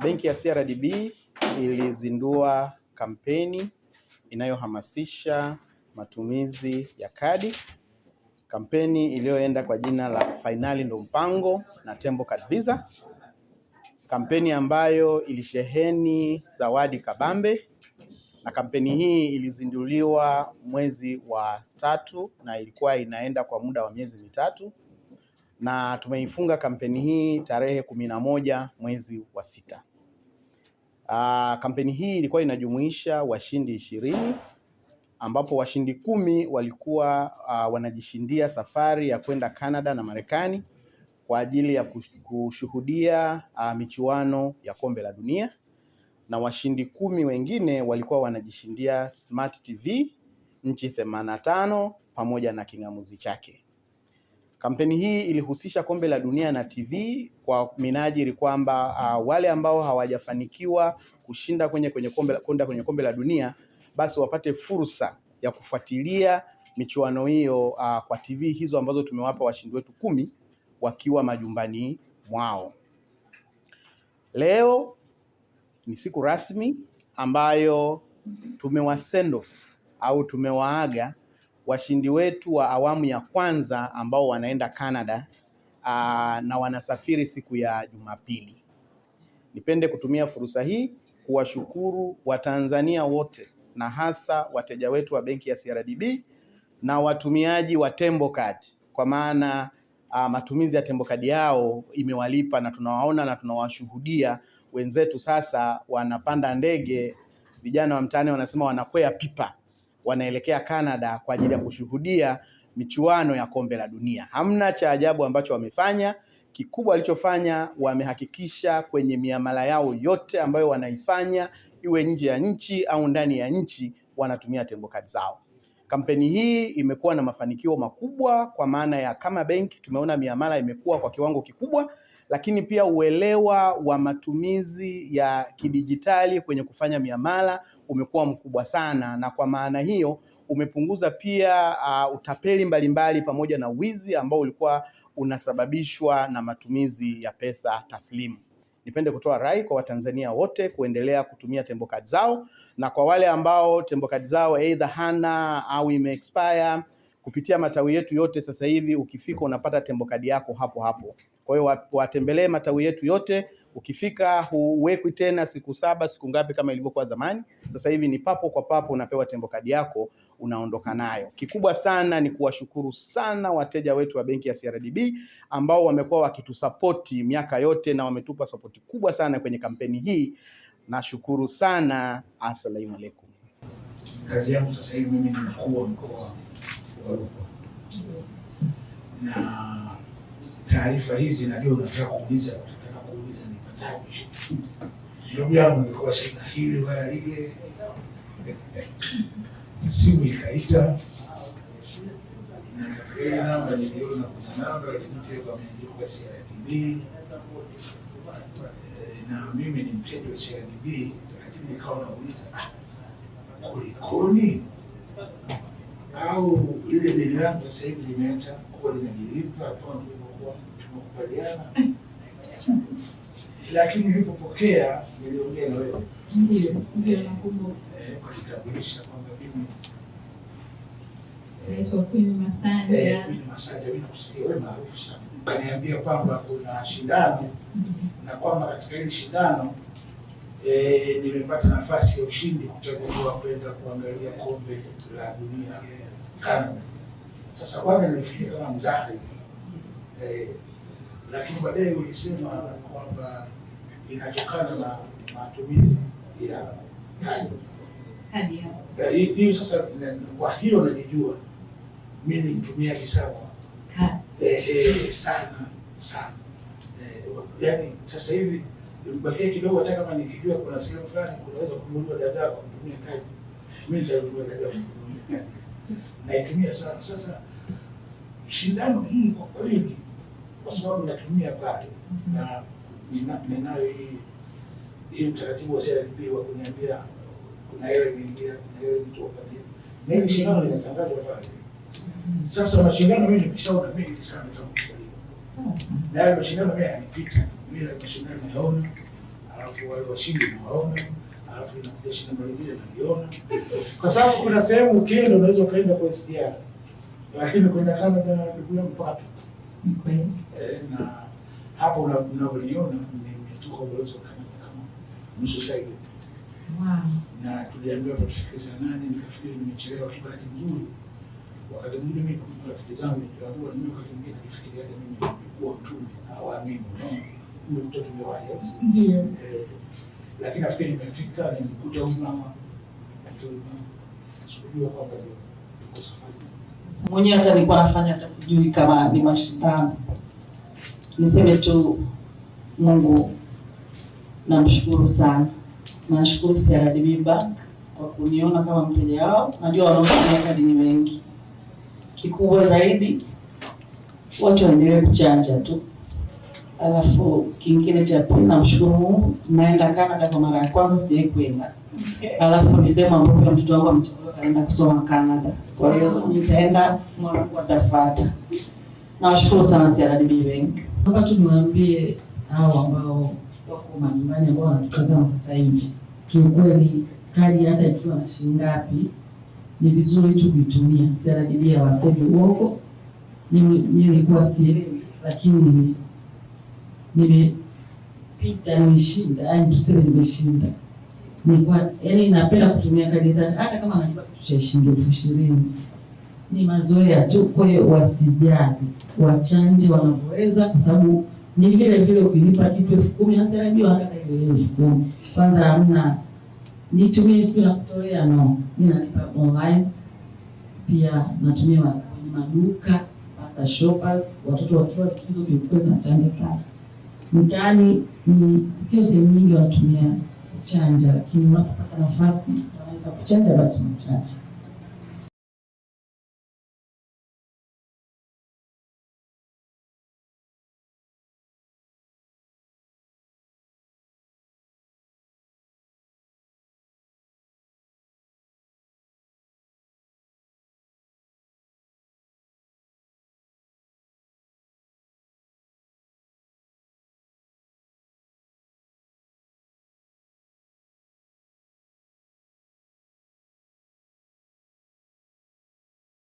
Benki ya CRDB ilizindua kampeni inayohamasisha matumizi ya kadi. Kampeni iliyoenda kwa jina la Fainali Ndo Mpango na Tembo Card Visa. Kampeni ambayo ilisheheni zawadi kabambe, na kampeni hii ilizinduliwa mwezi wa 3 na ilikuwa inaenda kwa muda wa miezi mitatu, na tumeifunga kampeni hii tarehe 11 mwezi wa 6. Kampeni hii ilikuwa inajumuisha washindi 20, ambapo washindi 10 walikuwa wanajishindia safari ya kwenda Canada na Marekani kwa ajili ya kushuhudia michuano ya kombe la dunia, na washindi 10 wengine walikuwa wanajishindia Smart TV inchi 85 pamoja na king'amuzi chake. Kampeni hii ilihusisha kombe la dunia na TV kwa minajili kwamba wale ambao hawajafanikiwa kushinda kwenye kombe la dunia basi wapate fursa ya kufuatilia michuano hiyo kwa TV hizo ambazo tumewapa washindi wetu 10 wakiwa majumbani mwao. Leo ni siku rasmi ambayo tumewasend off au tumewaaga washindi wetu wa awamu ya kwanza ambao wanaenda Canada na wanasafiri siku ya Jumapili. Nipende kutumia fursa hii kuwashukuru Watanzania wote na hasa wateja wetu wa benki ya CRDB na watumiaji wa Tembo Card, kwa maana matumizi ya Tembo Card yao imewalipa, na tunawaona na tunawashuhudia wenzetu sasa wanapanda ndege, vijana wa mtaani wanasema wanakwea pipa, wanaelekea Canada kwa ajili ya kushuhudia michuano ya kombe la dunia. Hamna cha ajabu ambacho wamefanya. Kikubwa walichofanya, wamehakikisha kwenye miamala yao yote ambayo wanaifanya, iwe nje ya nchi au ndani ya nchi, wanatumia Tembo Card zao. Kampeni hii imekuwa na mafanikio makubwa, kwa maana ya kama benki tumeona miamala imekuwa kwa kiwango kikubwa, lakini pia uelewa wa matumizi ya kidijitali kwenye kufanya miamala umekuwa mkubwa sana, na kwa maana hiyo umepunguza pia utapeli mbalimbali pamoja na wizi ambao ulikuwa unasababishwa na matumizi ya pesa taslimu. Nipende kutoa rai kwa Watanzania wote kuendelea kutumia Tembo Card zao, na kwa wale ambao Tembo Card zao either hana au ime-expire, kupitia matawi yetu yote sasa hivi ukifika unapata Tembo Card yako hapo hapo. Kwa hiyo watembelee matawi yetu yote, ukifika huwekwi tena siku 7 siku ngapi kama ilivyokuwa zamani. Sasa hivi ni papo kwa papo unapewa Tembo Card yako, unaondoka nayo. Kikubwa sana ni kuwashukuru sana wateja wetu wa benki ya CRDB ambao wamekuwa wakitusapoti miaka yote na wametupa support kubwa sana kwenye kampeni hii. Nashukuru sana. Asalamu alaykum. Kazi yangu sasa hivi mimi ni mkuu wa mkoa wa Rukwa, na taarifa hizi najua unataka kuuliza nipataje. Ndugu yangu nilikuwa sina hili wala lile, simu ikaita na katika ile namba niliona kuna namba, lakini pia kwa mwenye CRDB na mimi ni mteja wa CRDB, lakini nikawa nauliza kulikoni, au lile deni langu sasa hivi limeacha kuwa linajilipa kama tulivyokuwa tumekubaliana. Lakini nilipopokea niliongea na wewe, ndio nakumbuka, kutambulisha kwamba mimi naitwa Queen Masanja. Queen Masanja, mimi nakusikia wewe maarufu sana. Kaniambia kwamba kuna shindano na kwamba katika hili shindano nimepata nafasi ya ushindi kuchaguliwa kwenda kuangalia kombe la dunia Canada. Sasa kwanza nilifikiria kama mzaha, lakini baadaye ulisema kwamba inatokana na matumizi ya kadi. Hiyo sasa, kwa hiyo najijua mimi ni mtumiaji sana sana. Yaani sasa hivi nimebakia kidogo, hata kama nikijua kuna sehemu fulani kunaweza kununua dagaa kwa kutumia kadi, mimi nitanunua dagaa kwa kutumia kadi. Naitumia sana. Sasa shindano hii kwa kweli, kwa sababu natumia pale na ninayo hii utaratibu wa CRDB wa kuniambia kuna ile imeingia, kuna ile imetoka, na hii shindano inatangazwa pale. Sasa mashindano mimi nimeshaona mengi sana tangu kuzaliwa. Na hayo mashindano mimi yanipita. Mimi na mashindano naona, alafu wale washindi nawaona, alafu inakuja shina lingine naliona, kwa sababu kuna sehemu ukienda unaweza kaenda kwa SDR, lakini kwenda Canada ndugu yangu pato. Na hapo unaoliona nimetoka ubalozi wa Canada kama nusu saa hivi. Na tuliambiwa tufike saa 8, nikafikiri nimechelewa kibahati nzuri. Wakati mwingine mimi kwa rafiki zangu nikiambiwa mimi wakati mwingine nafikiria mimi nilikuwa mtume hawaamini. Ndio mtoto ndio wao. Ndio. Lakini nafikiri nimefika nimekuta huyu mama. Sikujua kwamba ndio safari. Mwenyewe hata nilikuwa nafanya hata sijui kama ni mashindano. Niseme tu Mungu namshukuru sana. Nashukuru CRDB Bank kwa kuniona kama mteja wao. Najua wanaofanya kadi ni wengi. Kikubwa zaidi watu waendelee kuchanja tu. Alafu kingine cha pili namshukuru Mungu, naenda Canada kwa mara ya kwanza, sijawahi kwenda. Alafu nisema ambapo mtoto wangu ametoka kaenda kusoma Canada. Kwa hiyo nitaenda mwanangu atafuata. Nawashukuru sana CRDB Bank. Hapa tu niwaambie hao ambao wako majumbani ambao wanatutazama sasa hivi. Kiukweli kadi hata ikiwa na shilingi ngapi ni vizuri tu kuitumia. CRDB hawasemi uongo. Mimi nilikuwa sielewi, lakini nimeshinda, yani tuseme nimeshinda. Nilikuwa yani napenda kutumia kadi hata kama najua kitu cha shilingi 20,000. Ni mazoea tu, kwa hiyo wasijali, wachanje wanapoweza, kwa sababu ni vile vile ukinipa kitu 10,000 na CRDB wanataka ile 10,000. Kwanza hamna nitumie siku na kutolea, no. Mimi nalipa online, pia natumia kwenye maduka, hasa shoppers, watoto wakiwa likizo kiukweli na chanja sana. Mtaani ni sio sehemu nyingi wanatumia kuchanja, lakini unapopata nafasi wanaweza kuchanja basi unachanja.